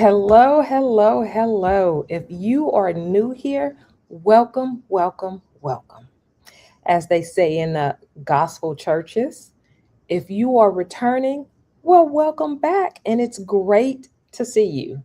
Hello, hello, hello. If you are new here, welcome, welcome, welcome. As they say in the gospel churches, if you are returning, well, welcome back, and it's great to see you.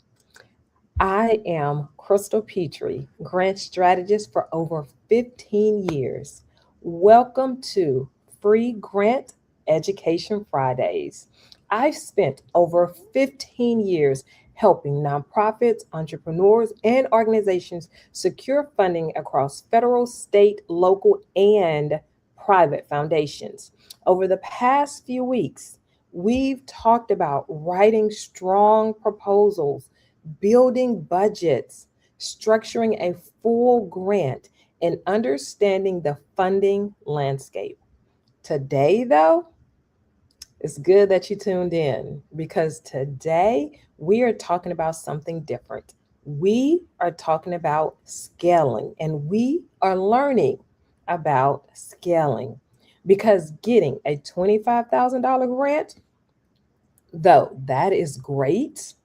I am Crystal Petry, grant strategist for over 15 years. Welcome to Free Grant Education Fridays. I've spent over 15 years helping nonprofits, entrepreneurs, and organizations secure funding across federal, state, local, and private foundations. Over the past few weeks, we've talked about writing strong proposals, building budgets, structuring a full grant, and understanding the funding landscape. Today, though, it's good that you tuned in because today we are talking about something different. We are talking about scaling and we are learning about scaling because getting a $25,000 grant, though that is great,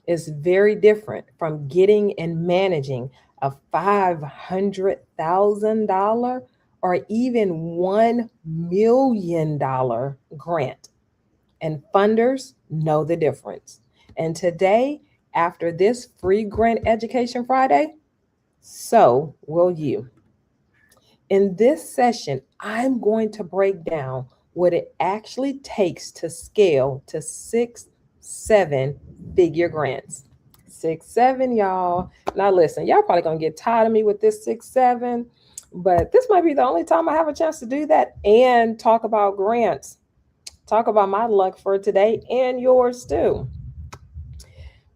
is very different from getting and managing a $500,000 or even $1 million grant. And funders know the difference. And today, after this free grant education Friday, so will you. In this session, I'm going to break down what it actually takes to scale to 6, 7 figure grants. 6, 7, y'all. Now, listen, y'all probably gonna get tired of me with this 6, 7, but this might be the only time I have a chance to do that and talk about grants. Talk about my luck for today and yours too.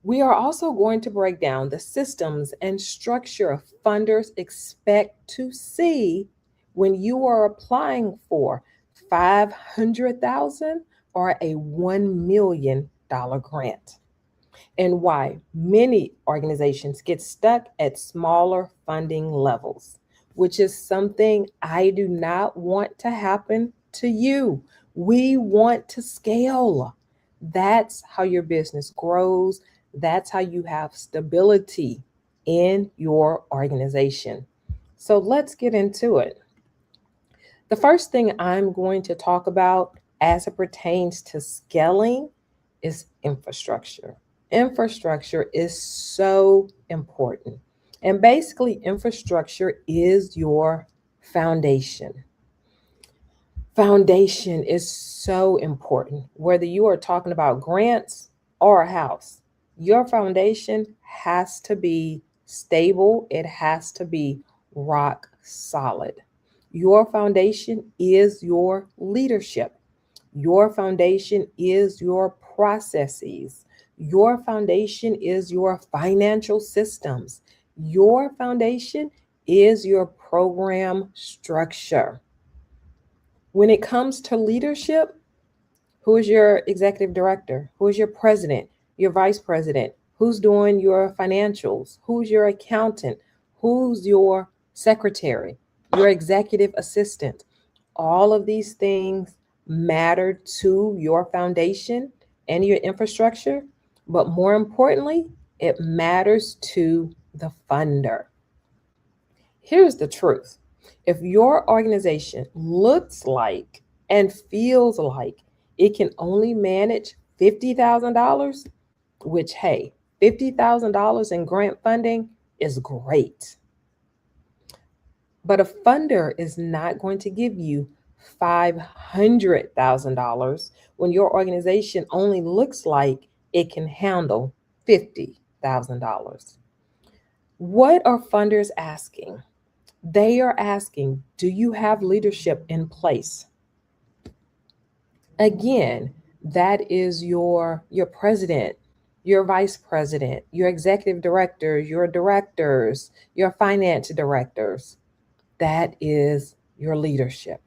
We are also going to break down the systems and structure funders expect to see when you are applying for 500,000 or a $1 million grant, and why many organizations get stuck at smaller funding levels, which is something I do not want to happen to you. We want to scale. That's how your business grows. That's how you have stability in your organization. So let's get into it. The first thing I'm going to talk about as it pertains to scaling is infrastructure. Infrastructure is so important. And basically, infrastructure is your foundation. Foundation is so important. Whether you are talking about grants or a house, your foundation has to be stable, it has to be rock solid. Your foundation is your leadership. Your foundation is your processes. Your foundation is your financial systems. Your foundation is your program structure. When it comes to leadership, who is your executive director? Who is your president, your vice president? Who's doing your financials? Who's your accountant? Who's your secretary, your executive assistant? All of these things matter to your foundation and your infrastructure, but more importantly, it matters to the funder. Here's the truth. If your organization looks like and feels like it can only manage $50,000, which, hey, $50,000 in grant funding is great. But a funder is not going to give you $500,000 when your organization only looks like it can handle $50,000. What are funders asking? They are asking, do you have leadership in place? Again, that is your president, your vice president, your executive directors, your directors, your finance directors. That is your leadership.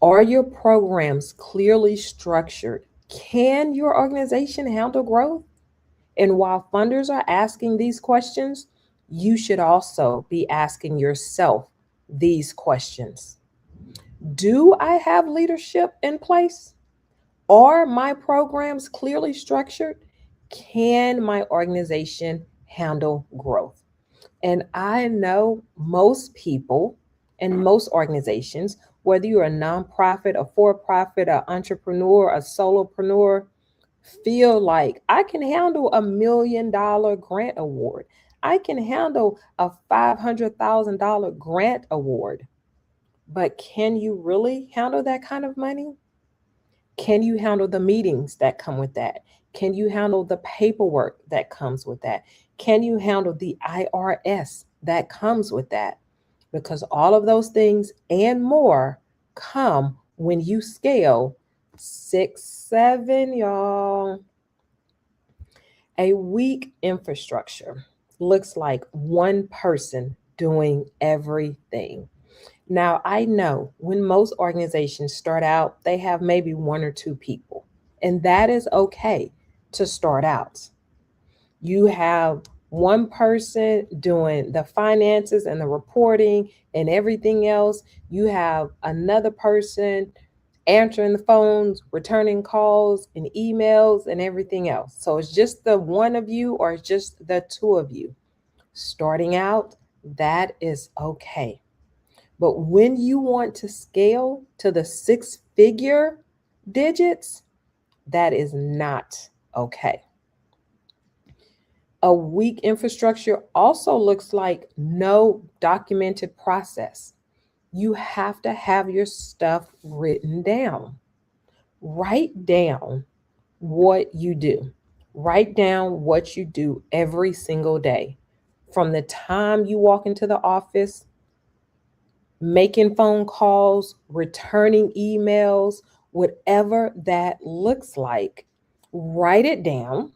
Are your programs clearly structured? Can your organization handle growth? And while funders are asking these questions, you should also be asking yourself these questions. Do I have leadership in place? Are my programs clearly structured? Can my organization handle growth? And I know most people and most organizations, whether you're a nonprofit, a for profit, an entrepreneur, a solopreneur, feel like I can handle $1 million grant award. I can handle a $500,000 grant award. But can you really handle that kind of money? Can you handle the meetings that come with that? Can you handle the paperwork that comes with that? Can you handle the IRS that comes with that? Because all of those things and more come when you scale 6, 7, y'all. A weak infrastructure looks like one person doing everything. Now, I know when most organizations start out, they have maybe one or two people, and that is okay to start out. You have one person doing the finances and the reporting and everything else. You have another person answering the phones, returning calls and emails and everything else. So it's just the one of you or it's just the two of you. Starting out, that is okay. But when you want to scale to the 6 figure digits, that is not okay. A weak infrastructure also looks like no documented process. You have to have your stuff written down. Write down what you do. Write down what you do every single day. From the time you walk into the office, making phone calls, returning emails, whatever that looks like, write it down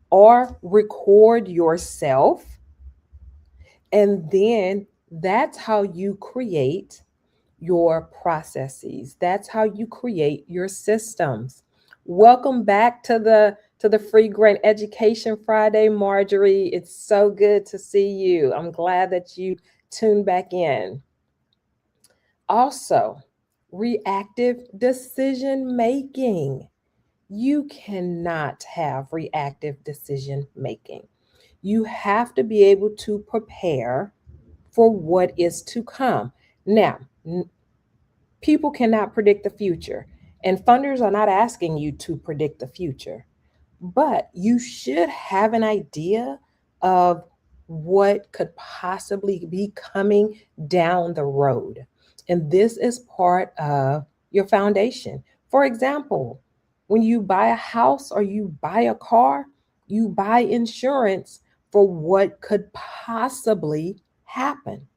or record yourself. And then that's how you create your processes. That's how you create your systems. Welcome back to the Free Grant Education Friday, Marjorie. It's so good to see you. I'm glad that you tuned back in. Also, reactive decision making. You cannot have reactive decision making. You have to be able to prepare for what is to come. Now, people cannot predict the future, and funders are not asking you to predict the future, but you should have an idea of what could possibly be coming down the road. And this is part of your foundation. For example, when you buy a house or you buy a car, you buy insurance for what could possibly happen.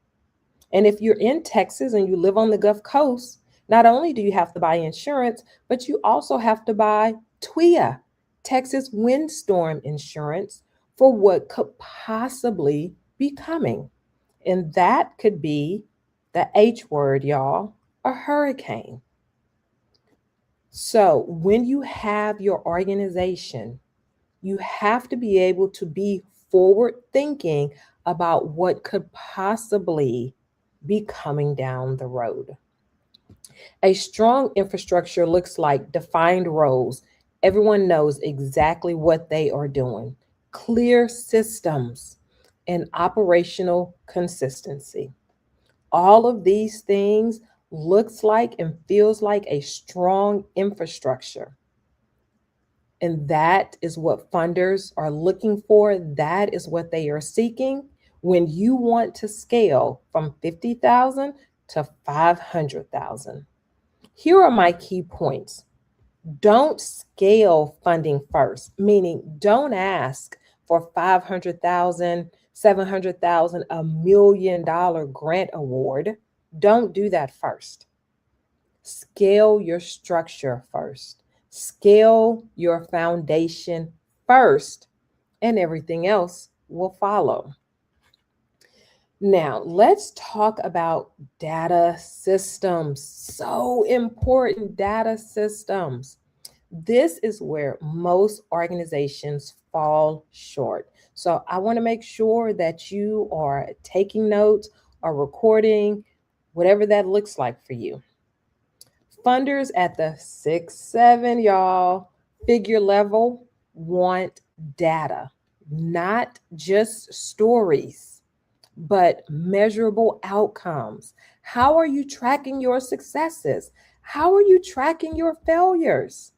And if you're in Texas and you live on the Gulf Coast, not only do you have to buy insurance, but you also have to buy TWIA, Texas Windstorm Insurance, for what could possibly be coming. And that could be the H word, y'all, a hurricane. So when you have your organization, you have to be able to be forward thinking about what could possibly be coming down the road. A strong infrastructure looks like defined roles. Everyone knows exactly what they are doing, clear systems, and operational consistency. All of these things looks like and feels like a strong infrastructure. And that is what funders are looking for. That is what they are seeking when you want to scale from 50,000 to 500,000. Here are my key points. Don't scale funding first, meaning don't ask for 500,000, 700,000, $1 million grant award. Don't do that first. Scale your structure first. Scale your foundation first, and everything else will follow. Now, let's talk about data systems. So important, data systems. This is where most organizations fall short. So, I want to make sure that you are taking notes or recording, whatever that looks like for you. Funders at the 6, 7, y'all, figure level want data, not just stories, but measurable outcomes. How are you tracking your successes? How are you tracking your failures?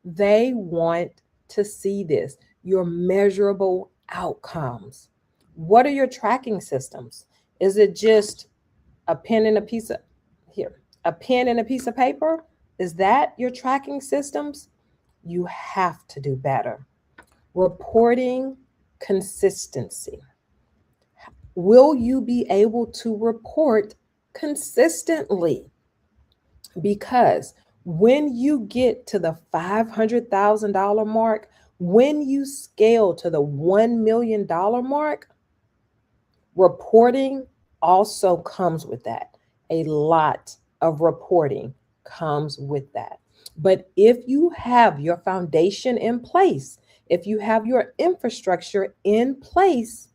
They want to see this, your measurable outcomes. What are your tracking systems? Is it just a pen and a piece of here, a pen and a piece of paper? Is that your tracking systems? You have to do better. Reporting consistency. Will you be able to report consistently? Because when you get to the $500,000 mark, when you scale to the $1 million mark, reporting also comes with that. A lot of reporting comes with that. But if you have your foundation in place, if you have your infrastructure in place,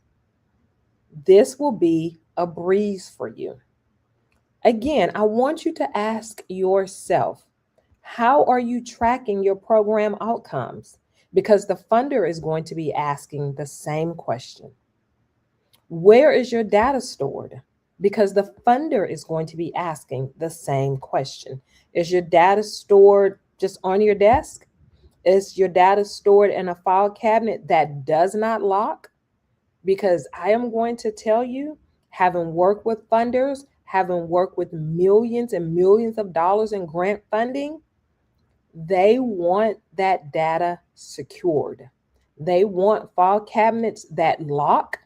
this will be a breeze for you. Again, I want you to ask yourself, how are you tracking your program outcomes? Because the funder is going to be asking the same question. Where is your data stored? Because the funder is going to be asking the same question. Is your data stored just on your desk? Is your data stored in a file cabinet that does not lock? Because I am going to tell you, having worked with funders, having worked with millions and millions of dollars in grant funding, they want that data secured. They want file cabinets that lock,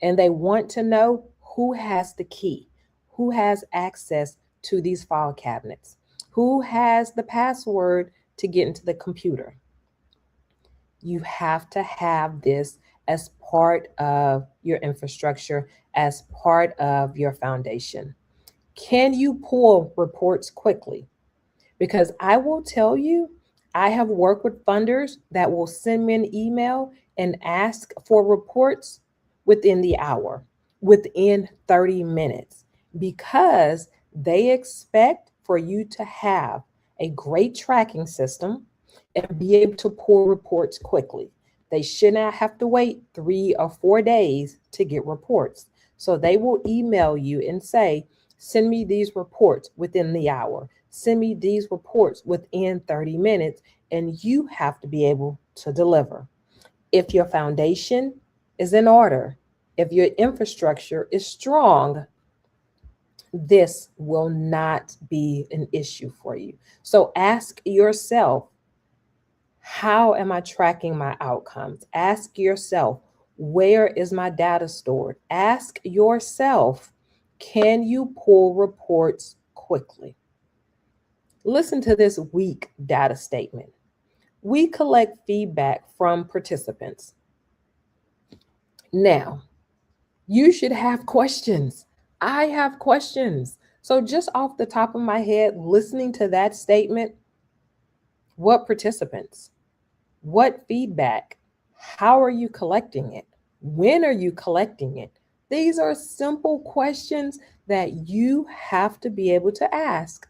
and they want to know who has the key, who has access to these file cabinets, who has the password to get into the computer. You have to have this as part of your infrastructure, as part of your foundation. Can you pull reports quickly? Because I will tell you, I have worked with funders that will send me an email and ask for reports within the hour, within 30 minutes, because they expect for you to have a great tracking system and be able to pull reports quickly. They should not have to wait 3 or 4 days to get reports. So they will email you and say, send me these reports within the hour. Send me these reports within 30 minutes, and you have to be able to deliver. If your foundation is in order, if your infrastructure is strong, this will not be an issue for you. So ask yourself, how am I tracking my outcomes? Ask yourself, where is my data stored? Ask yourself, can you pull reports quickly? Listen to this weak data statement. We collect feedback from participants. Now, you should have questions. I have questions. So, just off the top of my head, listening to that statement, what participants? What feedback? How are you collecting it? When are you collecting it? These are simple questions that you have to be able to ask.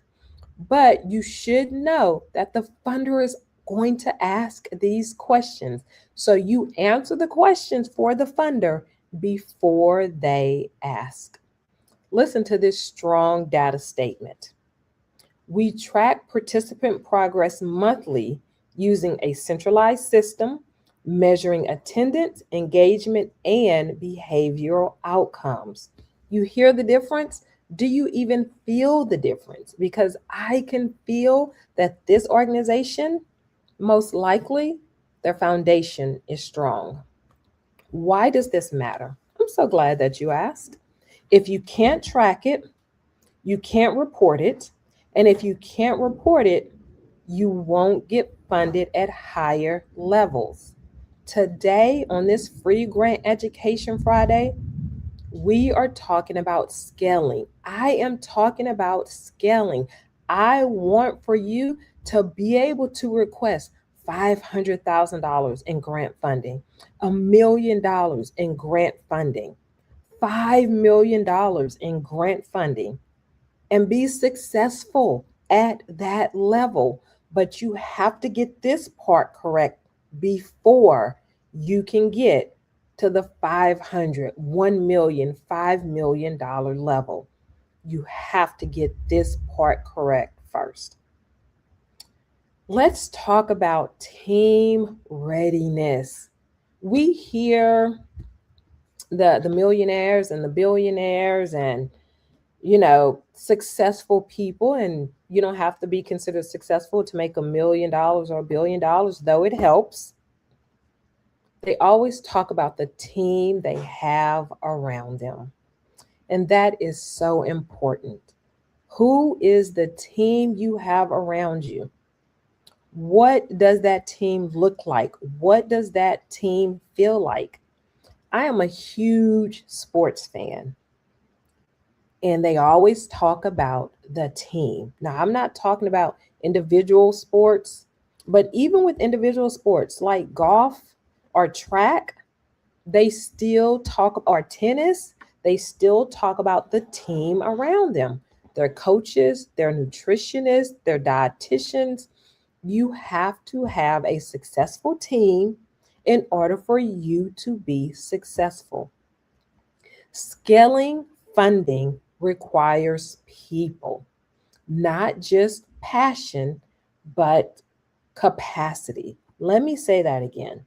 But you should know that the funder is going to ask these questions. So you answer the questions for the funder before they ask. Listen to this strong data statement. We track participant progress monthly using a centralized system, measuring attendance, engagement, and behavioral outcomes. You hear the difference? Do you even feel the difference? Because I can feel that this organization, most likely, their foundation is strong. Why does this matter? I'm so glad that you asked. If you can't track it, you can't report it. And if you can't report it, you won't get funded at higher levels. Today, on this free grant education Friday, we are talking about scaling. I am talking about scaling. I want for you to be able to request $500,000 in grant funding, $1 million in grant funding, $5 million in grant funding, and be successful at that level. But you have to get this part correct before you can get to the 500, 1 million, $5 million level. You have to get this part correct first. Let's talk about team readiness. We hear the millionaires and the billionaires and successful people, and you don't have to be considered successful to make $1 million or $1 billion, though it helps. They always talk about the team they have around them. And that is so important. Who is the team you have around you? What does that team look like? What does that team feel like? I am a huge sports fan, and they always talk about the team. Now, I'm not talking about individual sports, but even with individual sports like golf or track, they still talk, or tennis, they still talk about the team around them, their coaches, their nutritionists, their dietitians. You have to have a successful team in order for you to be successful. Scaling funding requires people, not just passion, but capacity. Let me say that again.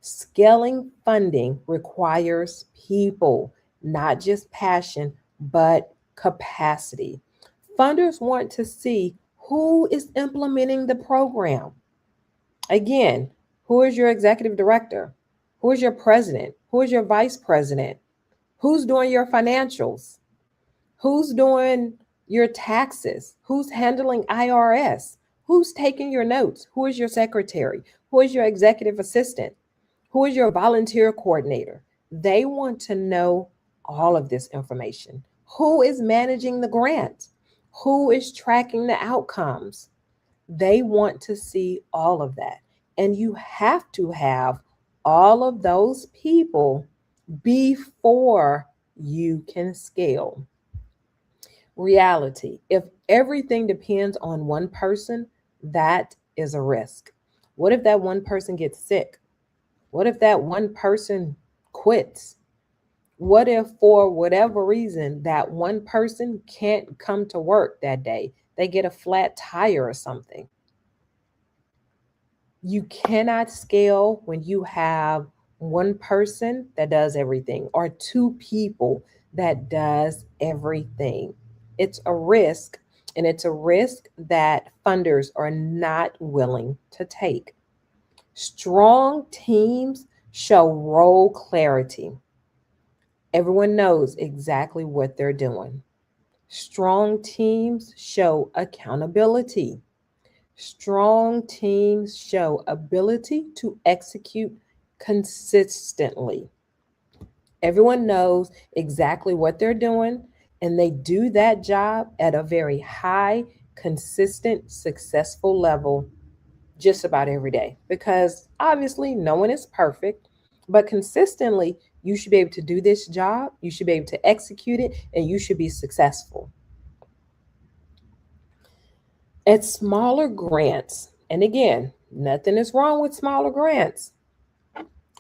Scaling funding requires people, not just passion, but capacity. Funders want to see who is implementing the program. Again, who is your executive director? Who is your president? Who is your vice president? Who's doing your financials? Who's doing your taxes? Who's handling IRS? Who's taking your notes? Who is your secretary? Who is your executive assistant? Who is your volunteer coordinator? They want to know all of this information. Who is managing the grant? Who is tracking the outcomes? They want to see all of that. And you have to have all of those people before you can scale. Reality: if everything depends on one person, that is a risk. What if that one person gets sick? What if that one person quits? What if, for whatever reason, that one person can't come to work that day? They get a flat tire or something. You cannot scale when you have one person that does everything or two people that does everything. It's a risk, and it's a risk that funders are not willing to take. Strong teams show role clarity. Everyone knows exactly what they're doing. Strong teams show accountability. Strong teams show ability to execute consistently. Everyone knows exactly what they're doing, and they do that job at a very high, consistent, successful level just about every day. Because obviously, no one is perfect, but consistently, you should be able to do this job, you should be able to execute it, and you should be successful. At smaller grants, and again, nothing is wrong with smaller grants,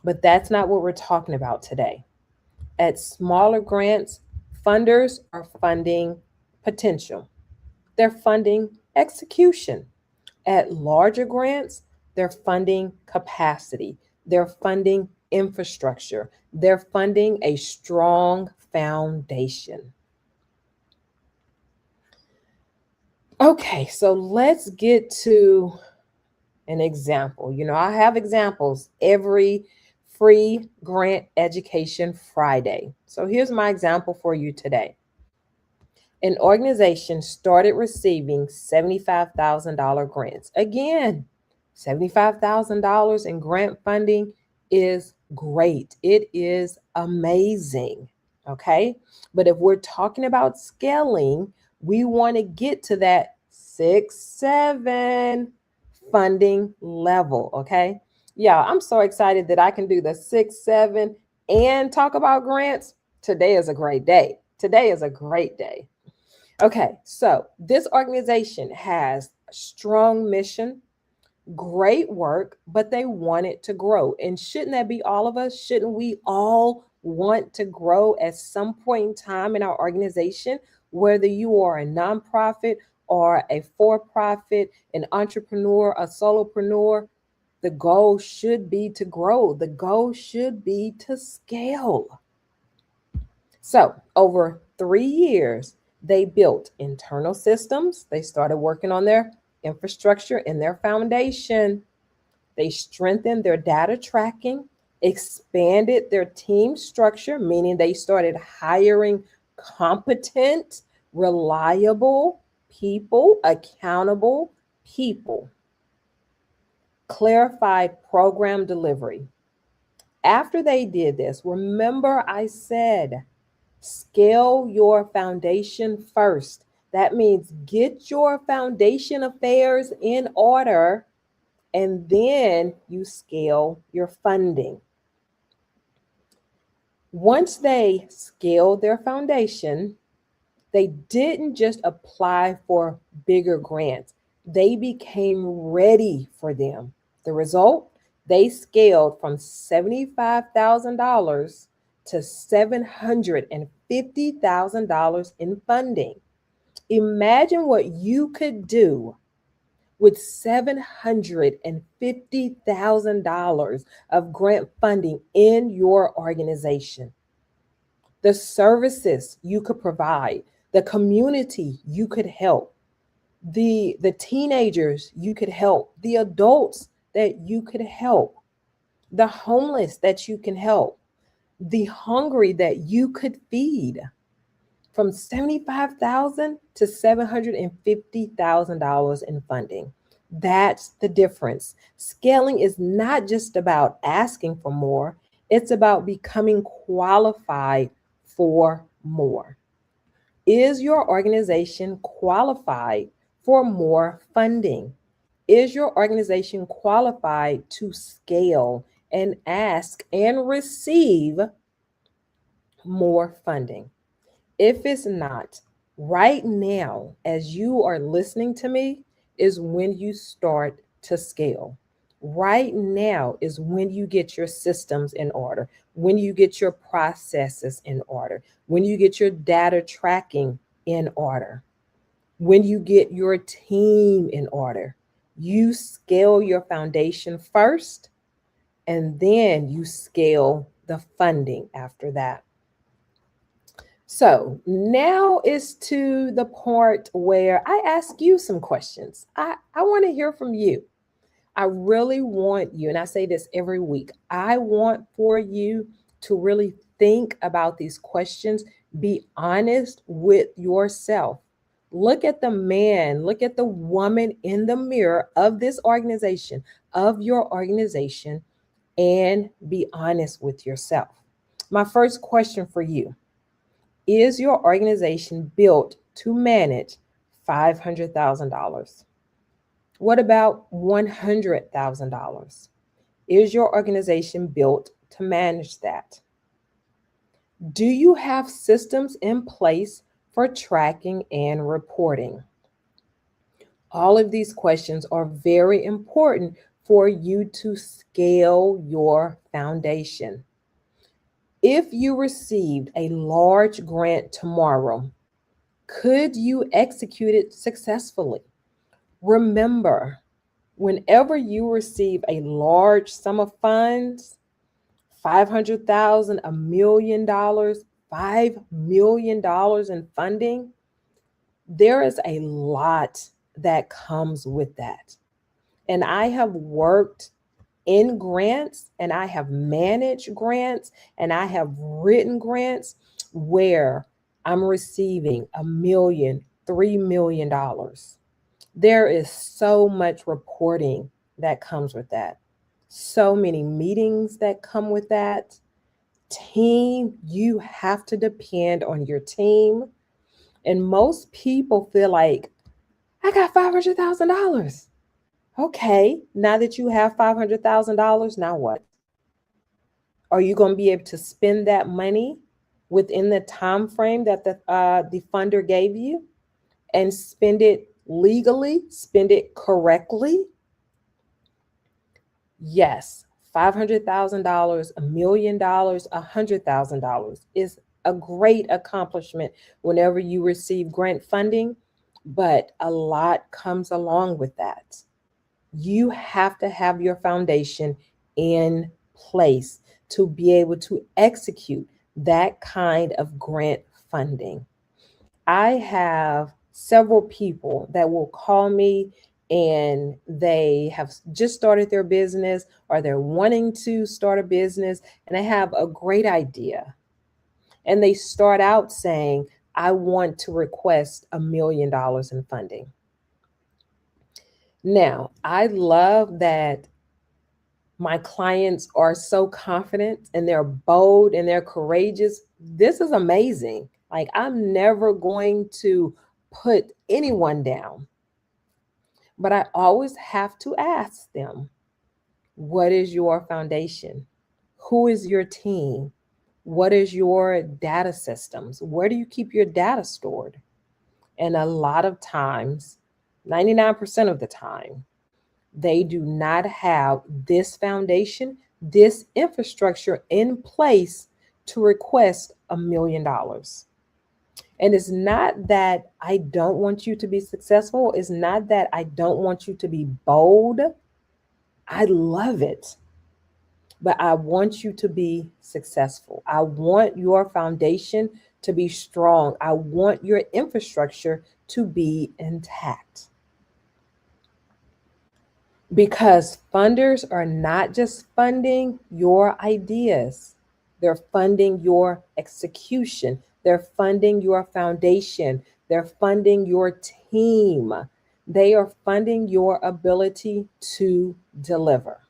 but that's not what we're talking about today. At smaller grants, funders are funding potential, they're funding execution. At larger grants, they're funding capacity, they're funding infrastructure, they're funding a strong foundation. Okay, so let's get to an example. I have examples every free grant education Friday. So here's my example for you today. An organization started receiving $75,000 grants. Again, $75,000 in grant funding is great. It is amazing. Okay. But if we're talking about scaling, we want to get to that 6-7 funding level. Okay. Yeah, I'm so excited that I can do the 6-7 and talk about grants. Today is a great day. Today is a great day. Okay, so this organization has a strong mission, great work, but they wanted to grow. And shouldn't that be all of us? Shouldn't we all want to grow at some point in time in our organization, whether you are a nonprofit or a for profit, an entrepreneur, a solopreneur? The goal should be to grow, the goal should be to scale. So, over 3 years, they built internal systems. They started working on their infrastructure and their foundation. They strengthened their data tracking, expanded their team structure, meaning they started hiring competent, reliable people, accountable people, clarified program delivery. After they did this, remember I said, scale your foundation first. That means get your foundation affairs in order and then you scale your funding. Once they scaled their foundation, they didn't just apply for bigger grants, they became ready for them. The result? They scaled from $75,000 to $750,000 in funding. Imagine what you could do with $750,000 of grant funding in your organization. The services you could provide, the community you could help, the teenagers you could help, the adults that you could help, the homeless that you can help, the hungry that you could feed. From 75,000 to $750,000 in funding. That's the difference. Scaling is not just about asking for more, it's about becoming qualified for more. Is your organization qualified for more funding? Is your organization qualified to scale and ask and receive more funding? If it's not, right now, as you are listening to me, is when you start to scale. Right now is when you get your systems in order, when you get your processes in order, when you get your data tracking in order, when you get your team in order. You scale your foundation first, and then you scale the funding after that. So now is to the part where I ask you some questions. I want to hear from you. I really want you, and I say this every week, I want for you to really think about these questions. Be honest with yourself. Look at the man, look at the woman in the mirror of this organization, of your organization, and be honest with yourself. My first question for you: is your organization built to manage $500,000? What about $100,000? Is your organization built to manage that? Do you have systems in place for tracking and reporting? All of these questions are very important for you to scale your foundation. If you received a large grant tomorrow, could you execute it successfully? Remember, whenever you receive a large sum of funds, 500,000, $1 million, $5 million in funding, there is a lot that comes with that. And I have worked in grants and I have managed grants and I have written grants where I'm receiving $1 million, $3 million. There is so much reporting that comes with that. So many meetings that come with that. Team, you have to depend on your team. And most people feel like, I got $500,000. Okay, now that you have $500,000, now what? Are you going to be able to spend that money within the time frame that the funder gave you and spend it legally, spend it correctly? Yes, $500,000, $1 million, $100,000 is a great accomplishment whenever you receive grant funding, but a lot comes along with that. You have to have your foundation in place to be able to execute that kind of grant funding. I have several people that will call me and they have just started their business or they're wanting to start a business and they have a great idea. And they start out saying, I want to request $1 million in funding. Now, I love that my clients are so confident and they're bold and they're courageous. This is amazing. Like, I'm never going to put anyone down, but I always have to ask them, what is your foundation? Who is your team? What is your data systems? Where do you keep your data stored? And a lot of times, 99% of the time, they do not have this foundation, this infrastructure in place to request $1 million. And it's not that I don't want you to be successful. It's not that I don't want you to be bold. I love it. But I want you to be successful. I want your foundation to be strong. I want your infrastructure to be intact. Because funders are not just funding your ideas, they're funding your execution, they're funding your foundation, they're funding your team, they are funding your ability to deliver.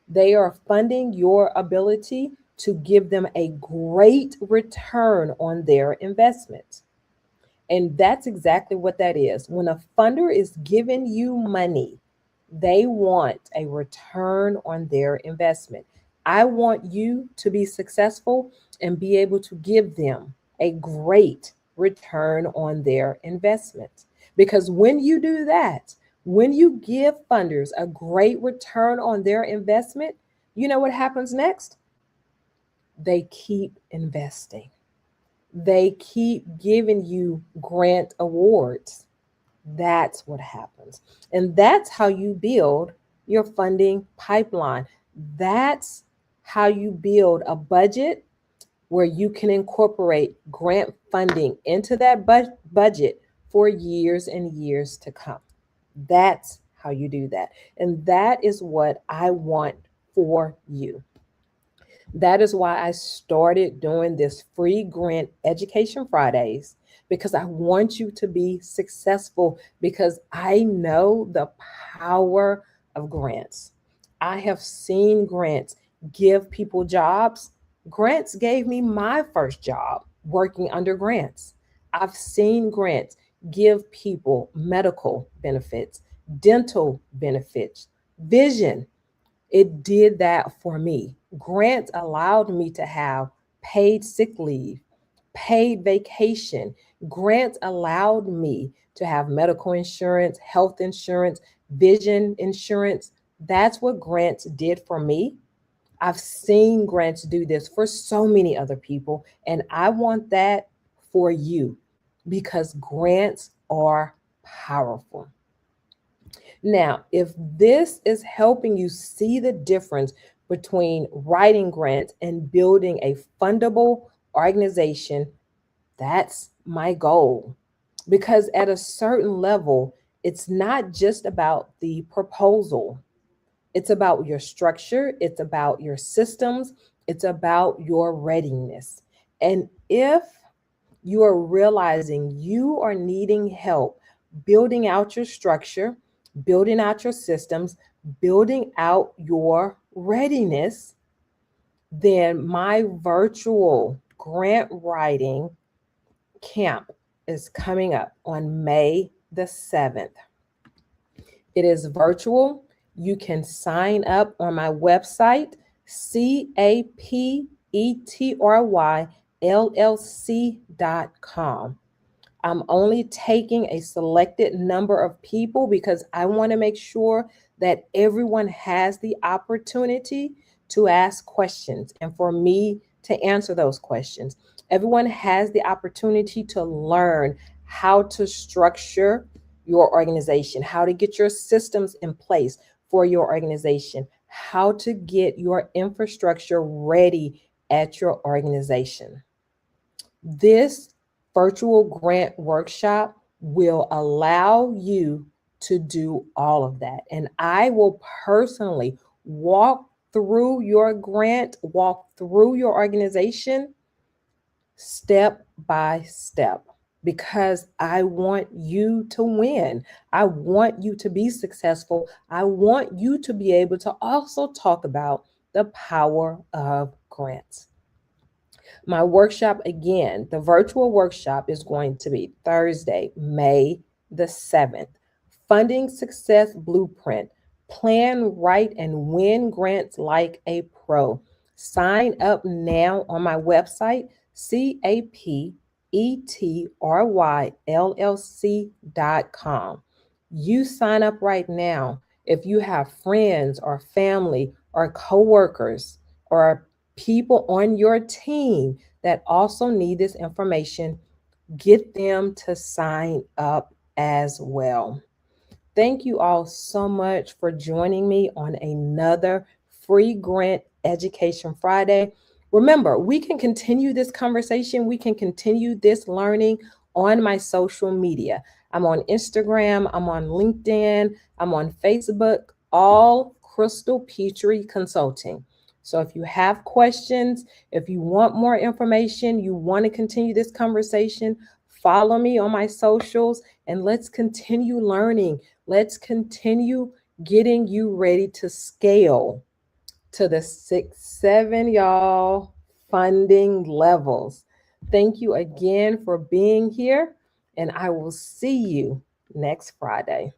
They are funding your ability to give them a great return on their investment. And that's exactly what that is. When a funder is giving you money, they want a return on their investment. I want you to be successful and be able to give them a great return on their investment. Because when you do that, when you give funders a great return on their investment, you know what happens next? They keep investing. They keep giving you grant awards. That's what happens. And that's how you build your funding pipeline. That's how you build a budget where you can incorporate grant funding into that budget for years and years to come. That's how you do that. And that is what I want for you. That is why I started doing this free grant education Fridays, because I want you to be successful, because I know the power of grants. I have seen grants give people jobs. Grants gave me my first job working under grants. I've seen grants give people medical benefits, dental benefits, vision. It did that for me. Grants allowed me to have paid sick leave, paid vacation. Grants allowed me to have medical insurance, health insurance, vision insurance. That's what grants did for me. I've seen grants do this for so many other people, and I want that for you, because grants are powerful. Now, if this is helping you see the difference between writing grants and building a fundable organization, that's my goal. Because at a certain level, it's not just about the proposal, it's about your structure, it's about your systems, it's about your readiness. And if you are realizing you are needing help building out your structure, building out your systems, building out your readiness, then my virtual grant writing camp is coming up on May the 7th. It is virtual. You can sign up on my website, CAPETRYLLC.com. I'm only taking a selected number of people because I want to make sure that everyone has the opportunity to ask questions and for me to answer those questions. Everyone has the opportunity to learn how to structure your organization, how to get your systems in place for your organization, how to get your infrastructure ready at your organization. This virtual grant workshop will allow you to do all of that. And I will personally walk through your grant, walk through your organization step by step because I want you to win. I want you to be successful. I want you to be able to also talk about the power of grants. My workshop, again, the virtual workshop is going to be Thursday, May the 7th. Funding Success Blueprint. Plan, write, and win grants like a pro. Sign up now on my website, CAPETRYLLC.com. You sign up right now. If you have friends or family or coworkers or people on your team that also need this information, get them to sign up as well. Thank you all so much for joining me on another Free Grant Education Friday. Remember, we can continue this conversation, we can continue this learning on my social media. I'm on Instagram, I'm on LinkedIn, I'm on Facebook, all Crystal Petry Consulting. So if you have questions, if you want more information, you want to continue this conversation, follow me on my socials and let's continue learning. Let's continue getting you ready to scale to the 6, 7, y'all, funding levels. Thank you again for being here, and I will see you next Friday.